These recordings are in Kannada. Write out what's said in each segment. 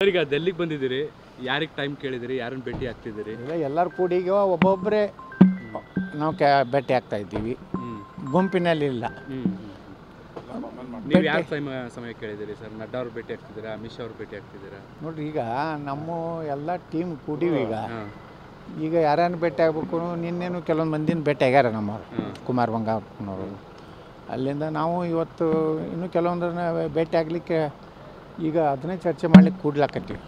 ಸರ್, ಈಗ ಡೆಲ್ಲಿಗೆ ಬಂದಿದ್ದೀರಿ, ಯಾರಿಗೆ ಟೈಮ್ ಕೇಳಿದಿರಿ, ಯಾರನ್ನ ಭೇಟಿ ಆಗ್ತಿದ್ದೀರಿ? ಇಲ್ಲ, ಎಲ್ಲರ ಕೂಡಿಗೆ ಒಬ್ಬೊಬ್ಬರೇ ನಾವು ಭೇಟಿ ಆಗ್ತಾ ಇದ್ದೀವಿ, ಗುಂಪಿನಲ್ಲಿ ಇಲ್ಲ. ನೀವು ಯಾರು ಸಮಯ ಕೇಳಿದಿರಿ ಸರ್? ನಡ್ಡಾ ಅವ್ರು ಭೇಟಿ ಆಗ್ತಿದ್ದೀರಾ, ಅಮಿತ್ ಶಾ ಅವ್ರು ಭೇಟಿ ಆಗ್ತಿದ್ದೀರಾ? ನೋಡ್ರಿ, ಈಗ ನಮ್ಮ ಎಲ್ಲ ಟೀಮ್ ಕೂಡಿವಿ. ಈಗ ಯಾರನ್ನು ಭೇಟಿ ಆಗ್ಬೇಕು, ನಿನ್ನೇನು ಕೆಲವೊಂದು ಮಂದಿನ ಭೇಟಿ ಆಗ್ಯಾರ ನಮ್ಮವ್ರು, ಕುಮಾರ್ ಬಂಗಾರಪ್ಪನವರು. ಅಲ್ಲಿಂದ ನಾವು ಇವತ್ತು ಇನ್ನೂ ಕೆಲವೊಂದನ್ನ ಭೇಟಿ ಆಗಲಿಕ್ಕೆ ಈಗ ಅದನ್ನೇ ಚರ್ಚೆ ಮಾಡ್ಲಿಕ್ಕೆ ಕೂಡ್ಲಾಕತ್ತೀವಿ.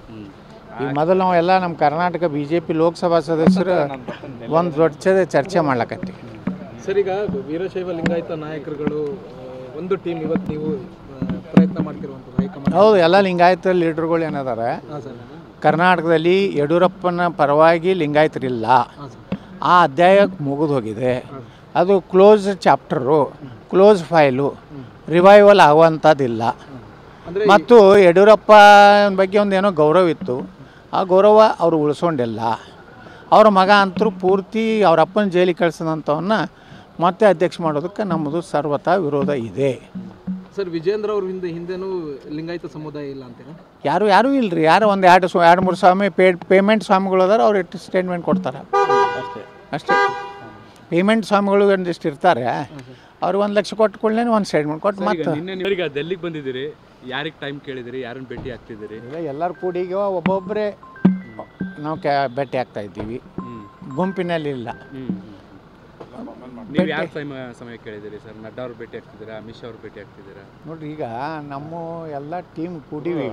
ಈಗ ಮೊದಲು ನಾವು ಎಲ್ಲ ನಮ್ಮ ಕರ್ನಾಟಕ BJP ಲೋಕಸಭಾ ಸದಸ್ಯರು ಒಂದು ದೊಡ್ಡ ಚರ್ಚೆ ಮಾಡ್ಲಕತ್ತೀವಿ. ಸರ್, ಈಗ ವೀರಶೈವ ಲಿಂಗಾಯತ ನಾಯಕರುಗಳು ಒಂದು ಟೀಮ್ ಇವತ್ತು ನೀವು ಪ್ರಯತ್ನ ಮಾಡ್ತಿರುವಂಥದ್ದು ಹೈಕಮಾಂಡ್. ಹೌದು, ಎಲ್ಲ ಲಿಂಗಾಯತ ಲೀಡರ್ಗಳು ಏನಿದ್ದಾರೆ ಕರ್ನಾಟಕದಲ್ಲಿ ಯಡಿಯೂರಪ್ಪನ ಪರವಾಗಿ ಲಿಂಗಾಯತರಿಲ್ಲ. ಆ ಅಧ್ಯಾಯ ಮುಗಿದು ಹೋಗಿದೆ, ಅದು close chapter, close file, revival ಆಗುವಂಥದ್ದಿಲ್ಲ. ಮತ್ತು ಯಡಿಯೂರಪ್ಪ ಬಗ್ಗೆ ಒಂದೇನೋ ಗೌರವ ಇತ್ತು, ಆ ಗೌರವ ಅವರು ಉಳಿಸ್ಕೊಂಡಿಲ್ಲ. ಅವ್ರ ಮಗ ಅಂತರೂ ಪೂರ್ತಿ ಅವ್ರ ಅಪ್ಪನ ಜೈಲಿಗೆ ಕಳಿಸಿದಂಥವನ್ನ ಮತ್ತೆ ಅಧ್ಯಕ್ಷ ಮಾಡೋದಕ್ಕೆ ನಮ್ಮದು ಸರ್ವತಾ ವಿರೋಧ ಇದೆ. ಸರ್, ವಿಜೇಂದ್ರ ಅವ್ರ ಹಿಂದೆನೂ ಲಿಂಗಾಯತ ಸಮುದಾಯ ಇಲ್ಲ ಅಂತೀರಾ? ಯಾರೂ ಇಲ್ಲರಿ. ಯಾರು ಒಂದು ಎರಡು ಮೂರು ಸ್ವಾಮಿ ಪೇಮೆಂಟ್ ಸ್ವಾಮಿಗಳು ಅದಾರ, ಅವ್ರು ಎಷ್ಟು ಸ್ಟೇಟ್ಮೆಂಟ್ ಕೊಡ್ತಾರೆ ಅಷ್ಟೇ. ಪೇಮೆಂಟ್ ಸ್ವಾಮಿಗಳು ಒಂದಿಷ್ಟು ಇರ್ತಾರೆ, ಅವ್ರಿಗೆ 1 ಲಕ್ಷ ಕೊಟ್ಟುಕೊಳ್ಳೇ ಒಂದು ಸ್ಟೇಟ್ಮೆಂಟ್ ಕೊಟ್ಟು ಮತ್ತೆ. ಈಗ ಡೆಲ್ಲಿಗೆ ಬಂದಿದ್ದೀರಿ, ಯಾರಿಗೆ ಟೈಮ್ ಕೇಳಿದಿರಿ, ಯಾರನ್ನ ಭೇಟಿ ಆಗ್ತಿದ್ದೀರಿ? ಇಲ್ಲ, ಎಲ್ಲರ ಕೂಡಿಗೆ ಒಬ್ಬೊಬ್ಬರೇ ನಾವು ಭೇಟಿ ಆಗ್ತಾ ಇದ್ದೀವಿ, ಗುಂಪಿನಲ್ಲಿ ಇಲ್ಲ. ನೀವು ಯಾರು ಸಮಯ ಕೇಳಿದಿರಿ ಸರ್? ನಡ್ಡಾ ಅವ್ರು ಭೇಟಿ ಆಗ್ತಿದ್ದೀರಾ, ಅಮಿತ್ ಶಾ ಅವ್ರು ಭೇಟಿ ಆಗ್ತಿದ್ದೀರಾ? ನೋಡ್ರಿ, ಈಗ ನಮ್ಮ ಎಲ್ಲ ಟೀಮ್ ಕೂಡಿವಿ.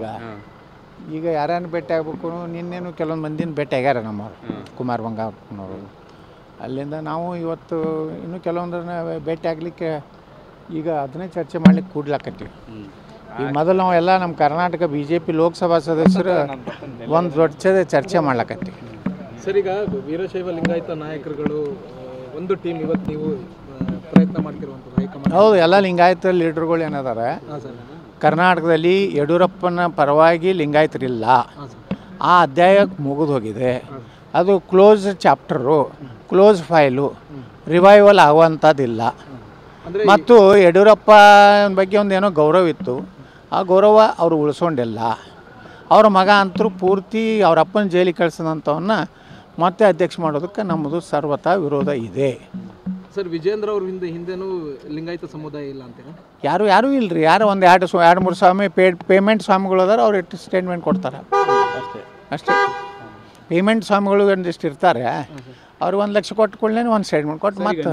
ಈಗ ಯಾರನ್ನು ಭೇಟಿ ಆಗ್ಬೇಕು, ನಿನ್ನೇನು ಕೆಲವೊಂದು ಮಂದಿನ ಭೇಟಿ ಆಗ್ಯಾರ ನಮ್ಮವ್ರು, ಕುಮಾರ್ ಬಂಗಾರಪ್ಪನವರು. ಅಲ್ಲಿಂದ ನಾವು ಇವತ್ತು ಇನ್ನೂ ಕೆಲವೊಂದನ್ನ ಭೇಟಿ ಆಗಲಿಕ್ಕೆ ಈಗ ಅದನ್ನೇ ಚರ್ಚೆ ಮಾಡ್ಲಿಕ್ಕೆ ಕೂಡ್ಲಾಕತ್ತೀವಿ. ಈಗ ಮೊದಲು ನಾವು ಎಲ್ಲ ನಮ್ಮ ಕರ್ನಾಟಕ BJP ಲೋಕಸಭಾ ಸದಸ್ಯರು ಒಂದು ದೊಡ್ಡ ಚರ್ಚೆ ಮಾಡ್ಲಕತ್ತೀವಿ. ಸರ್, ಈಗ ವೀರಶೈವ ಲಿಂಗಾಯತ ನಾಯಕರುಗಳು ಒಂದು ಟೀಮ್ ಇವತ್ತು ನೀವು ಪ್ರಯತ್ನ ಮಾಡ್ತಿರುವಂಥದ್ದು ಹೈಕಮಾಂಡ್. ಹೌದು, ಎಲ್ಲ ಲಿಂಗಾಯತ ಲೀಡರ್ಗಳು ಏನಿದ್ದಾರೆ ಕರ್ನಾಟಕದಲ್ಲಿ ಯಡಿಯೂರಪ್ಪನ ಪರವಾಗಿ ಲಿಂಗಾಯತರಿಲ್ಲ. ಆ ಅಧ್ಯಾಯ ಮುಗಿದು ಹೋಗಿದೆ, ಅದು close chapter, close file, revival ಆಗುವಂಥದ್ದಿಲ್ಲ. ಮತ್ತು ಯಡಿಯೂರಪ್ಪ ಬಗ್ಗೆ ಒಂದೇನೋ ಗೌರವ ಇತ್ತು, ಆ ಗೌರವ ಅವರು ಉಳಿಸ್ಕೊಂಡಿಲ್ಲ. ಅವ್ರ ಮಗ ಅಂತರೂ ಪೂರ್ತಿ ಅವ್ರ ಅಪ್ಪನ ಜೈಲಿಗೆ ಕಳಿಸಿದಂಥವನ್ನ ಮತ್ತೆ ಅಧ್ಯಕ್ಷ ಮಾಡೋದಕ್ಕೆ ನಮ್ಮದು ಸರ್ವತಾ ವಿರೋಧ ಇದೆ. ಸರ್, ವಿಜೇಂದ್ರ ಅವ್ರ ಹಿಂದೆನೂ ಲಿಂಗಾಯತ ಸಮುದಾಯ ಇಲ್ಲ ಅಂತೀರಾ? ಯಾರೂ ಇಲ್ಲರಿ. ಯಾರು ಒಂದು ಎರಡು ಮೂರು ಸ್ವಾಮಿ ಪೇಮೆಂಟ್ ಸ್ವಾಮಿಗಳು ಅದಾರ, ಅವ್ರು ಎಷ್ಟು ಸ್ಟೇಟ್ಮೆಂಟ್ ಕೊಡ್ತಾರೆ ಅಷ್ಟೇ. ಪೇಮೆಂಟ್ ಸ್ವಾಮಿಗಳು ಒಂದಿಷ್ಟು ಇರ್ತಾರೆ, ಅವ್ರಿಗೆ 1 ಲಕ್ಷ ಕೊಟ್ಟುಕೊಳ್ಳೇ ಒಂದು ಸ್ಟೇಟ್ಮೆಂಟ್ ಕೊಟ್ಟು ಮತ್ತೆ.